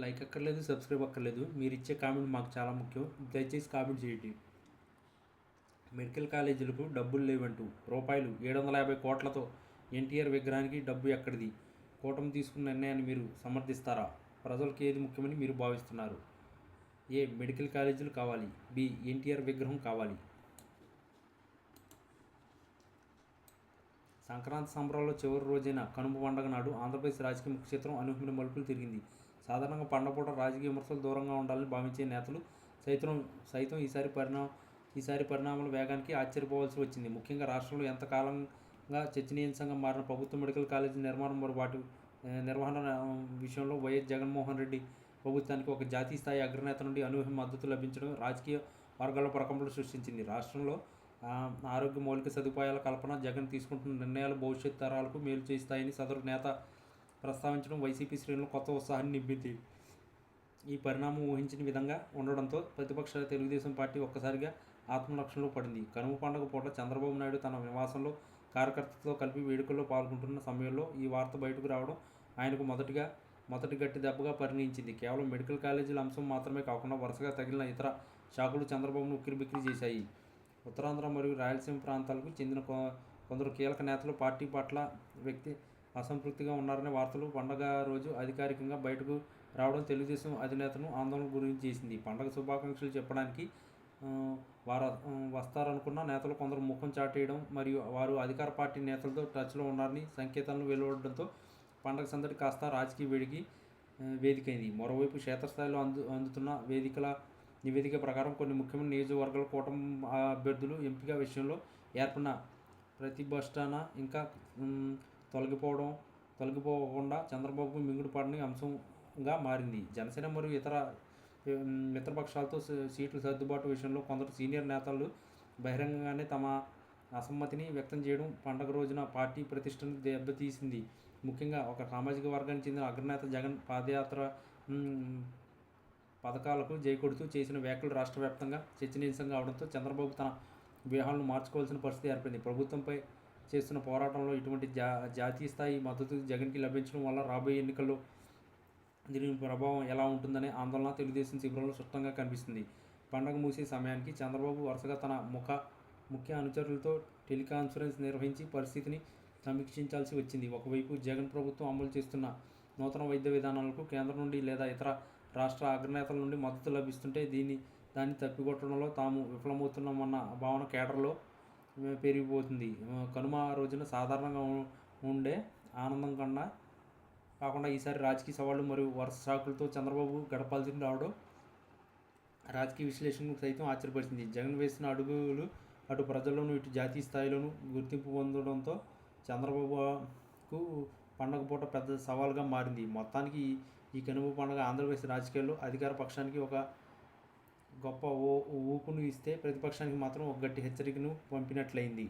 Like అక్కర్లేదు, subscribe అక్కర్లేదు. మీరు ఇచ్చే కామెంట్ మాకు చాలా ముఖ్యం. దయచేసి కామెంట్ చేయండి. మెడికల్ కాలేజీలకు డబ్బులు లేవంటూ రూపాయలు 750 కోట్లతో ఎన్టీఆర్ విగ్రహానికి డబ్బు ఎక్కడిది? కూటమి తీసుకున్న నిర్ణయాన్ని మీరు సమర్థిస్తారా? ప్రజలకు ఏది ముఖ్యమని మీరు భావిస్తున్నారు? ఏ. మెడికల్ కాలేజీలు కావాలి. బి. ఎన్టీఆర్ విగ్రహం కావాలి. సంక్రాంతి సంబరాల్లో చివరి రోజైన కనుమ పండుగ నాడు ఆంధ్రప్రదేశ్ రాజకీయ ముఖ్య చిత్రం అనూహ్యమైన మలుపులు తిరిగింది. సాధారణంగా పండగపూట రాజకీయ విమర్శలు దూరంగా ఉండాలని భావించే నేతలు సైతం ఈసారి పరిణామాల వేగానికి ఆశ్చర్యపోవాల్సి వచ్చింది. ముఖ్యంగా రాష్ట్రంలో ఎంతకాలంగా చర్చనీయాంశంగా మారిన ప్రభుత్వ మెడికల్ కాలేజీ నిర్మాణం మరియు వాటి నిర్వహణ విషయంలో వైఎస్ జగన్మోహన్ రెడ్డి ప్రభుత్వానికి ఒక జాతీయ స్థాయి అగ్రనేత నుండి అనూహ్య మద్దతు లభించడం రాజకీయ వర్గాల్లో ప్రకంపనలు సృష్టించింది. రాష్ట్రంలో ఆరోగ్య మౌలిక సదుపాయాల కల్పన, జగన్ తీసుకుంటున్న నిర్ణయాలు భవిష్యత్ తరాలకు మేలు చేస్తాయని సదరు నేత ప్రస్తావించడం వైసీపీ శ్రేణులు కొత్త ఉత్సాహాన్ని నింపింది. ఈ పరిణామం ఊహించిన విధంగా ఉండడంతో ప్రతిపక్ష తెలుగుదేశం పార్టీ ఒక్కసారిగా ఆత్మరక్షణలో పడింది. కనుమ పండుగ పూట చంద్రబాబు నాయుడు తన నివాసంలో కార్యకర్తలతో కలిపి వేడుకల్లో పాల్గొంటున్న సమయంలో ఈ వార్త బయటకు రావడం ఆయనకు మొదటి గట్టి దెబ్బగా పరిణమించింది. కేవలం మెడికల్ కాలేజీల అంశం మాత్రమే కాకుండా వరుసగా తగిలిన ఇతర షాకులు చంద్రబాబును ఉక్కిరిబిక్కిరి చేశాయి. ఉత్తరాంధ్ర మరియు రాయలసీమ ప్రాంతాలకు చెందిన కొందరు కీలక నేతలు పార్టీ పట్ల అసంతృప్తిగా ఉన్నారనే వార్తలు పండగ రోజు అధికారికంగా బయటకు రావడం తెలుగుదేశం అధినేతను ఆందోళన గురించి చేసింది. పండగ శుభాకాంక్షలు చెప్పడానికి వారు వస్తారనుకున్న నేతలు కొందరు ముఖం చాటేయడం మరియు వారు అధికార పార్టీ నేతలతో టచ్లో ఉన్నారని సంకేతాలను వెలువడడంతో పండగ సందడి కాస్త రాజకీయ వేదికైంది. మరోవైపు క్షేత్రస్థాయిలో అందుతున్న నివేదిక ప్రకారం కొన్ని ముఖ్యమైన నియోజకవర్గాల కూటమి అభ్యర్థులు ఎంపిక విషయంలో ఏర్పడిన ప్రతిభటన ఇంకా తొలగిపోకుండా చంద్రబాబుకు మింగుడుపడని అంశంగా మారింది. జనసేన మరియు ఇతర మిత్రపక్షాలతో సీట్ల సర్దుబాటు విషయంలో కొందరు సీనియర్ నేతలు బహిరంగంగానే తమ అసమ్మతిని వ్యక్తం చేయడం పండగ రోజున పార్టీ ప్రతిష్టను దెబ్బతీసింది. ముఖ్యంగా ఒక సామాజిక వర్గానికి చెందిన అగ్రనేత జగన్ పాదయాత్ర పథకాలకు జైకొడుతూ చేసిన వ్యాఖ్యలు రాష్ట్ర వ్యాప్తంగా చర్చనీయాంశంగా అవడంతో చంద్రబాబు తన వ్యూహాలను మార్చుకోవాల్సిన పరిస్థితి ఏర్పడింది. ప్రభుత్వంపై చేస్తున్న పోరాటంలో ఇటువంటి జాతీయ స్థాయి మద్దతు జగన్కి లభించడం వల్ల రాబోయే ఎన్నికల్లో దీని ప్రభావం ఎలా ఉంటుందనే ఆందోళన తెలుగుదేశం శిబిరంలో స్పష్టంగా కనిపిస్తుంది. పండగ ముగిసే సమయానికి చంద్రబాబు వరుసగా తన ముఖ్య అనుచరులతో టెలికాన్ఫరెన్స్ నిర్వహించి పరిస్థితిని సమీక్షించాల్సి వచ్చింది. ఒకవైపు జగన్ ప్రభుత్వం అమలు చేస్తున్న నూతన వైద్య విధానాలకు కేంద్రం నుండి లేదా ఇతర రాష్ట్ర అగ్రనేతల నుండి మద్దతు లభిస్తుంటే దాన్ని తప్పికొట్టడంలో తాము విఫలమవుతున్నామన్న భావన కేడర్లో పెరిగిపోతుంది. కనుమ రోజున సాధారణంగా ఉండే ఆనందం కాకుండా ఈసారి రాజకీయ సవాళ్లు మరియు వరుస షాకులతో చంద్రబాబు గడపాల్సి రావడం రాజకీయ విశ్లేషకులకు సైతం ఆశ్చర్యపరిచింది. జగన్ వేసిన అడుగులు అటు ప్రజల్లోనూ ఇటు జాతీయ స్థాయిలోనూ గుర్తింపు పొందడంతో చంద్రబాబుకు పండగ పూట పెద్ద సవాల్గా మారింది. మొత్తానికి ఈ కనుమ పండుగ ఆంధ్రప్రదేశ్ రాజకీయాల్లో అధికార పక్షానికి ఒక గొప్ప ఊపును ఇస్తే ప్రతిపక్షానికి మాత్రం ఒక గట్టి హెచ్చరికను పంపినట్లయింది.